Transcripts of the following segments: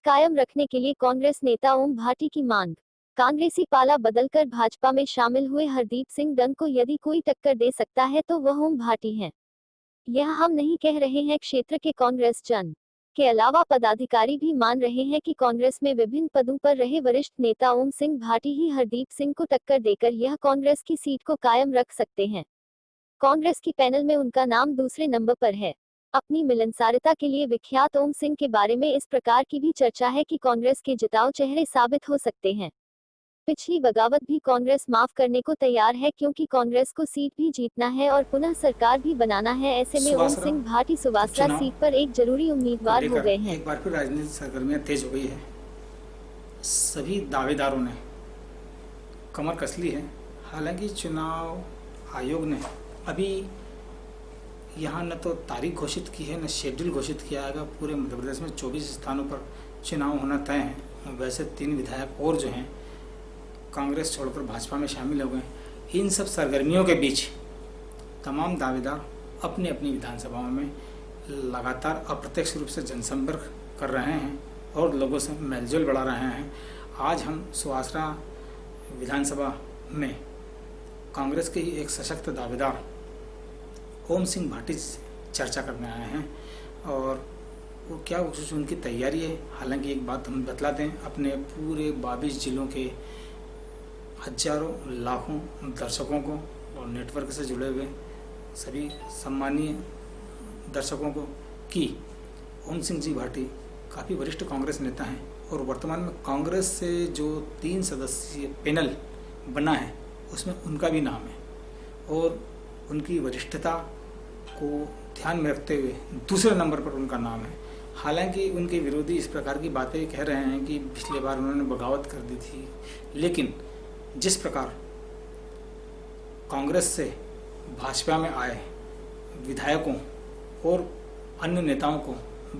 कायम रखने के लिए कांग्रेस नेता ओम भाटी की मांग। कांग्रेसी पाला बदलकर भाजपा में शामिल हुए हरदीप सिंह डंग को यदि कोई टक्कर दे सकता है तो वह ओम भाटी हैं। यह हम नहीं कह रहे हैं, क्षेत्र के कांग्रेस जन के अलावा पदाधिकारी भी मान रहे हैं कि कांग्रेस में विभिन्न पदों पर रहे वरिष्ठ नेता ओम सिंह भाटी ही हरदीप सिंह को टक्कर देकर यह कांग्रेस की सीट को कायम रख सकते हैं। कांग्रेस की पैनल में उनका नाम दूसरे नंबर पर है। अपनी मिलनसारता के लिए विख्यात ओम सिंह के बारे में इस प्रकार की भी चर्चा है कि कांग्रेस के जिताऊ चेहरे साबित हो सकते हैं। पिछली बगावत भी कांग्रेस माफ करने को तैयार है, क्योंकि कांग्रेस को सीट भी जीतना है और पुनः सरकार भी बनाना है। ऐसे में ओम सिंह भाटी सुवासरा सीट पर एक जरूरी उम्मीदवार हो गए हैं। एक बार फिर राजनीतिक सरगर्मियां तेज हो गई है। सभी दावेदारों ने कमर कस ली है। हालांकि चुनाव आयोग ने अभी यहाँ न तो तारीख घोषित की है, न शेड्यूल घोषित किया है। पूरे मध्य प्रदेश में 24 स्थानों पर चुनाव होना तय है। वैसे 3 विधायक और जो हैं कांग्रेस छोड़कर भाजपा में शामिल हो गए। इन सब सरगर्मियों के बीच तमाम दावेदार अपनी अपनी विधानसभाओं में लगातार अप्रत्यक्ष रूप से जनसंपर्क कर रहे हैं और लोगों से मेलजोल बढ़ा रहे हैं। आज हम सुवासरा विधानसभा में कांग्रेस के ही एक सशक्त दावेदार ओम सिंह भाटी से चर्चा करने आए हैं और वो क्या उनकी तैयारी है। हालांकि एक बात हम बतला दें, अपने पूरे 22 जिलों के हजारों लाखों दर्शकों को और नेटवर्क से जुड़े हुए सभी सम्मानीय दर्शकों को कि ओम सिंह जी भाटी काफ़ी वरिष्ठ कांग्रेस नेता हैं और वर्तमान में कांग्रेस से जो 3 सदस्यीय पैनल बना है उसमें उनका भी नाम है और उनकी वरिष्ठता को ध्यान में रखते हुए दूसरे नंबर पर उनका नाम है। हालांकि उनके विरोधी इस प्रकार की बातें कह रहे हैं कि पिछले बार उन्होंने बगावत कर दी थी, लेकिन जिस प्रकार कांग्रेस से भाजपा में आए विधायकों और अन्य नेताओं को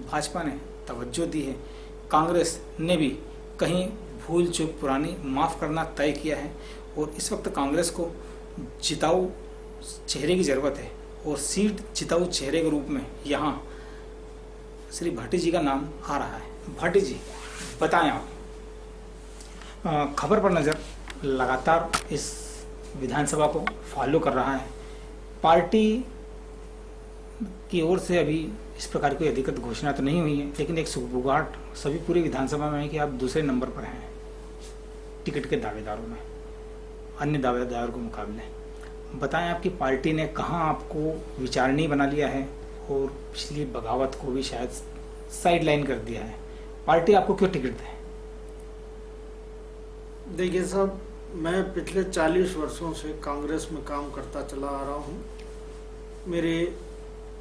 भाजपा ने तवज्जो दी है, कांग्रेस ने भी कहीं भूल चूक पुरानी माफ़ करना तय किया है और इस वक्त कांग्रेस को जिताऊ चेहरे की ज़रूरत है और सीट जिताऊ चेहरे के रूप में यहाँ श्री भाटी जी का नाम आ रहा है। भाटी जी बताएं, आप खबर पर नज़र लगातार इस विधानसभा को फॉलो कर रहा है। पार्टी की ओर से अभी इस प्रकार की अधिकृत घोषणा तो नहीं हुई है, लेकिन एक सुगबुगाहट सभी पूरी विधानसभा में है कि आप दूसरे नंबर पर हैं टिकट के दावेदारों में अन्य दावेदारों के मुकाबले। बताएं, आपकी पार्टी ने कहां आपको विचारणीय बना लिया है और पिछली बगावत को भी शायद साइड लाइन कर दिया है। पार्टी आपको क्यों टिकट दे? देखिए साहब, मैं पिछले 40 वर्षों से कांग्रेस में काम करता चला आ रहा हूं। मेरे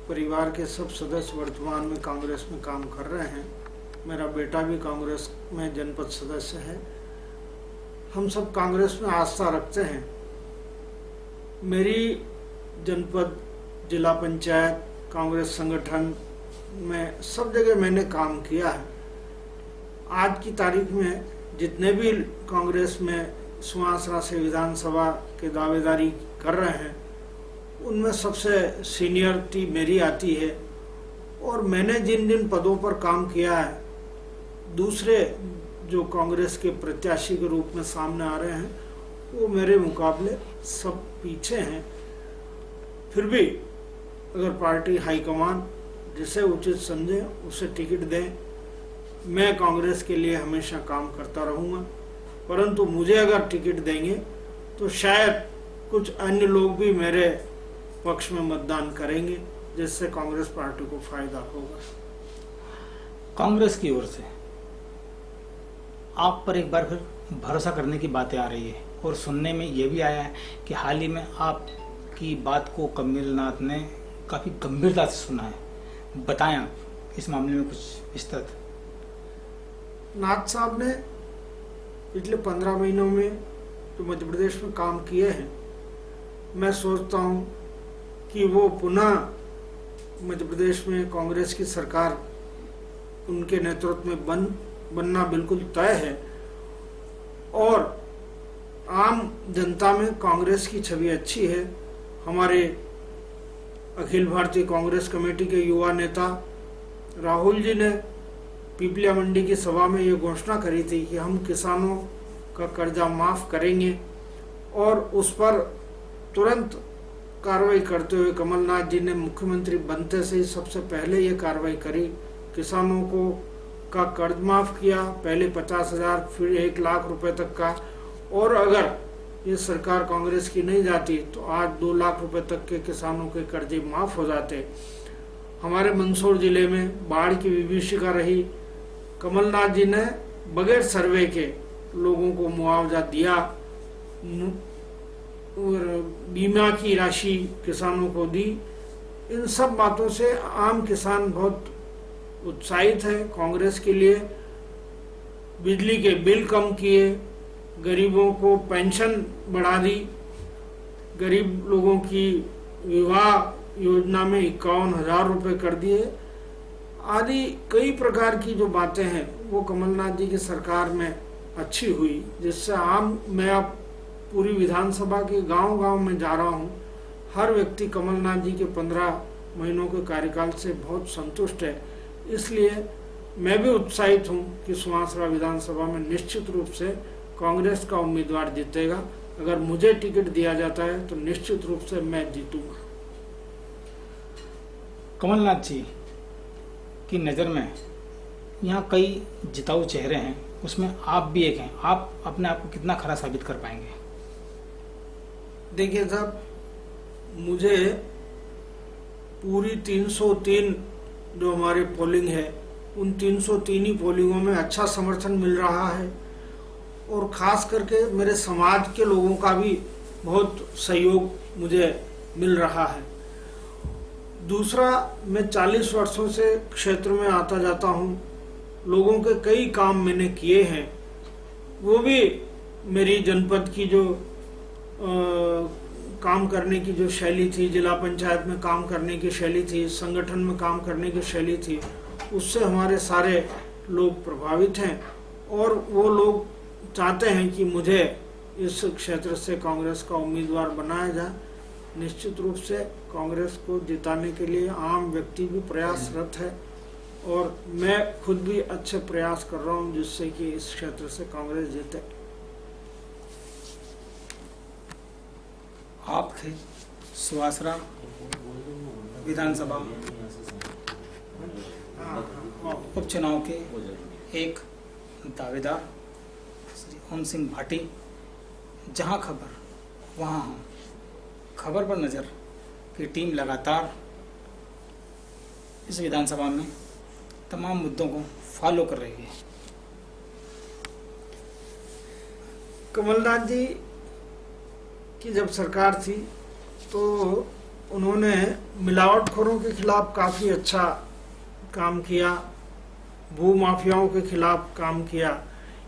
परिवार के सब सदस्य वर्तमान में कांग्रेस में काम कर रहे हैं। मेरा बेटा भी कांग्रेस में जनपद सदस्य है। हम सब कांग्रेस में आस्था रखते हैं। मेरी जनपद, जिला पंचायत, कांग्रेस संगठन में सब जगह मैंने काम किया है। आज की तारीख में जितने भी कांग्रेस में सुवासरा से विधानसभा के दावेदारी कर रहे हैं उनमें सबसे सीनियरिटी मेरी आती है और मैंने जिन जिन पदों पर काम किया है, दूसरे जो कांग्रेस के प्रत्याशी के रूप में सामने आ रहे हैं वो मेरे मुकाबले सब पीछे हैं। फिर भी अगर पार्टी हाईकमान जिसे उचित समझे उसे टिकट दें, मैं कांग्रेस के लिए हमेशा काम करता रहूँगा। परंतु मुझे अगर टिकट देंगे तो शायद कुछ अन्य लोग भी मेरे पक्ष में मतदान करेंगे, जिससे कांग्रेस पार्टी को फायदा होगा। कांग्रेस की ओर से आप पर एक बार फिर भरोसा करने की बातें आ रही है और सुनने में यह भी आया है कि हाल ही में आपकी बात को कमलनाथ ने काफ़ी गंभीरता से सुना है। बताएं आप इस मामले में कुछ विस्तृत। नाथ साहब ने पिछले 15 महीनों में जो मध्य प्रदेश में काम किए हैं, मैं सोचता हूं कि वो पुनः मध्य प्रदेश में कांग्रेस की सरकार उनके नेतृत्व में बनना बिल्कुल तय है और आम जनता में कांग्रेस की छवि अच्छी है। हमारे अखिल भारतीय कांग्रेस कमेटी के युवा नेता राहुल जी ने पीपलिया मंडी की सभा में ये घोषणा करी थी कि हम किसानों का कर्जा माफ करेंगे, और उस पर तुरंत कार्रवाई करते हुए कमलनाथ जी ने मुख्यमंत्री बनते से ही सबसे पहले ये कार्रवाई करी। किसानों को का कर्ज माफ किया, पहले 50,000 फिर 1 लाख रुपए तक का, और अगर ये सरकार कांग्रेस की नहीं जाती तो आज 2 लाख रुपए तक के किसानों के कर्जे माफ हो जाते। हमारे मंदसौर जिले में बाढ़ की विभीषिका रही, कमलनाथ जी ने बगैर सर्वे के लोगों को मुआवजा दिया और बीमा की राशि किसानों को दी। इन सब बातों से आम किसान बहुत उत्साहित है कांग्रेस के लिए। बिजली के बिल कम किए, गरीबों को पेंशन बढ़ा दी, गरीब लोगों की विवाह योजना में 51,000 रुपये कर दिए, आदि कई प्रकार की जो बातें हैं वो कमलनाथ जी की सरकार में अच्छी हुई, जिससे मैं अब पूरी विधानसभा के गांव-गांव में जा रहा हूं, हर व्यक्ति कमलनाथ जी के 15 महीनों के कार्यकाल से बहुत संतुष्ट है। इसलिए मैं भी उत्साहित हूं कि सुवासरा विधानसभा में निश्चित रूप से कांग्रेस का उम्मीदवार जीतेगा। अगर मुझे टिकट दिया जाता है तो निश्चित रूप से मैं जीतूंगा। कमलनाथ जी की नज़र में यहाँ कई जिताऊ चेहरे हैं, उसमें आप भी एक हैं। आप अपने आप को कितना खरा साबित कर पाएंगे? देखिए साहब, मुझे पूरी 303 जो हमारी पोलिंग है, उन 303 ही पोलिंगों में अच्छा समर्थन मिल रहा है, और खास करके मेरे समाज के लोगों का भी बहुत सहयोग मुझे मिल रहा है। दूसरा, मैं 40 वर्षों से क्षेत्र में आता जाता हूँ, लोगों के कई काम मैंने किए हैं, वो भी मेरी जनपद की जो काम करने की जो शैली थी, जिला पंचायत में काम करने की शैली थी, संगठन में काम करने की शैली थी, उससे हमारे सारे लोग प्रभावित हैं, और वो लोग चाहते हैं कि मुझे इस क्षेत्र से कांग्रेस का उम्मीदवार बनाया जाए। निश्चित रूप से कांग्रेस को जिताने के लिए आम व्यक्ति भी प्रयासरत है, और मैं खुद भी अच्छे प्रयास कर रहा हूं जिससे कि इस क्षेत्र से कांग्रेस जीते। आप थे सुवासरा विधानसभा उपचुनाव के एक दावेदार श्री ओम सिंह भाटी। जहां खबर वहां हम, खबर पर नज़र की टीम लगातार इस विधानसभा में तमाम मुद्दों को फॉलो कर रही है। कमलनाथ जी की जब सरकार थी तो उन्होंने मिलावटखोरों के खिलाफ काफ़ी अच्छा काम किया, भू माफियाओं के खिलाफ काम किया।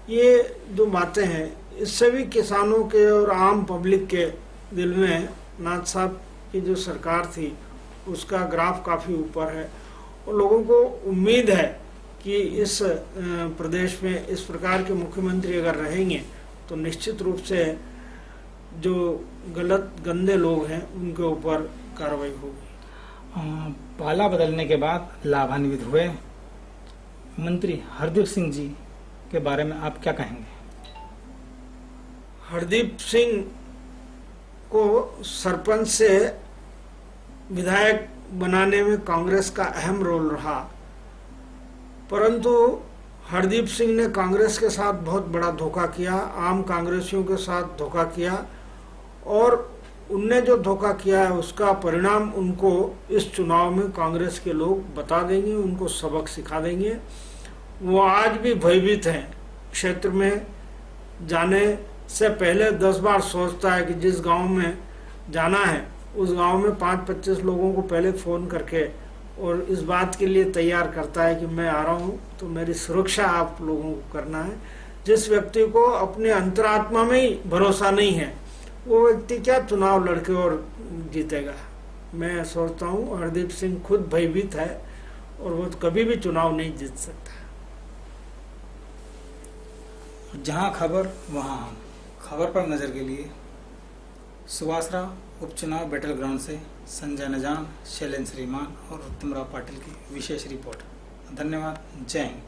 ये जो बातें हैं, इससे भी किसानों के और आम पब्लिक के दिल में नाथ साहब की जो सरकार थी उसका ग्राफ काफ़ी ऊपर है, और लोगों को उम्मीद है कि इस प्रदेश में इस प्रकार के मुख्यमंत्री अगर रहेंगे तो निश्चित रूप से जो गलत गंदे लोग हैं उनके ऊपर कार्रवाई होगी। पाला बदलने के बाद लाभान्वित हुए मंत्री हरदीप सिंह जी के बारे में आप क्या कहेंगे? हरदीप सिंह को सरपंच से विधायक बनाने में कांग्रेस का अहम रोल रहा, परंतु हरदीप सिंह ने कांग्रेस के साथ बहुत बड़ा धोखा किया, आम कांग्रेसियों के साथ धोखा किया, और उनने जो धोखा किया है उसका परिणाम उनको इस चुनाव में कांग्रेस के लोग बता देंगे, उनको सबक सिखा देंगे। वो आज भी भयभीत हैं, क्षेत्र में जाने से पहले 10 बार सोचता है कि जिस गांव में जाना है उस गांव में 5-25 लोगों को पहले फ़ोन करके और इस बात के लिए तैयार करता है कि मैं आ रहा हूं तो मेरी सुरक्षा आप लोगों को करना है। जिस व्यक्ति को अपने अंतरात्मा में ही भरोसा नहीं है वो व्यक्ति क्या चुनाव लड़के और जीतेगा। मैं सोचता हूं हरदीप सिंह खुद भयभीत है और वो कभी भी चुनाव नहीं जीत सकता। जहां खबर वहां हम, खबर पर नज़र के लिए सुवासरा उपचुनाव बैटल ग्राउंड से संजय नजान, शैलेंद्र श्रीमान और उत्तम राव पाटिल की विशेष रिपोर्ट। धन्यवाद। जय हिंद।